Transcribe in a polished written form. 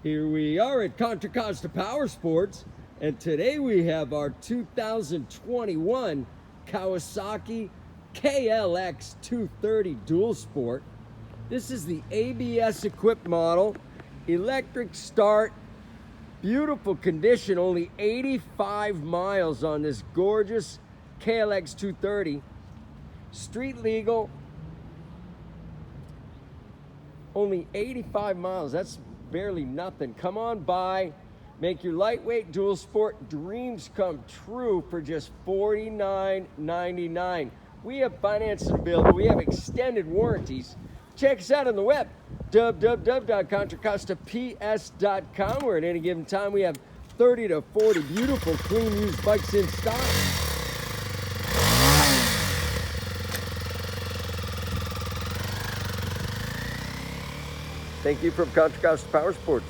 Here we are at Contra Costa Powersports, and today we have our 2021 Kawasaki KLX230 Dual Sport. This is the ABS equipped model, electric start, beautiful condition, only 85 miles on this gorgeous KLX230. Street legal, only 85 miles, that's barely nothing. Come on by, make your lightweight dual sport dreams come true for just $49.99. We have financing available, we have extended warranties. Check us out on the web, www.contracostaps.com, where at any given time we have 30 to 40 beautiful, clean used bikes in stock. Thank you from Contra Costa Powersports.